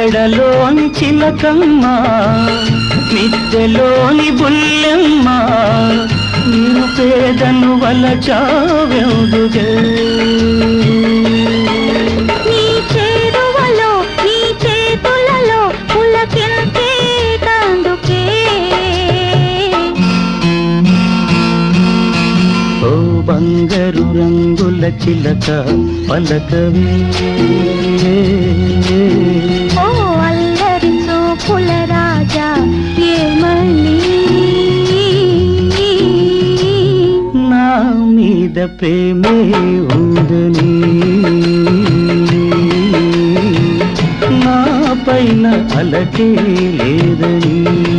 మెడలోని చిలకమ్మ మిద్దెలోని బుల్లెమ్మ నేను పేదను వలచావెందుకే నీ చేరువలో నీ చేతులలో పులకించేటందుకే ఓ బంగారు రంగుల చిలక పలకవే ఓ అల్లరి చూపుల రాజా ఏమని నా మీద ప్రేమే ఉందని నా పైన అలకే లేదని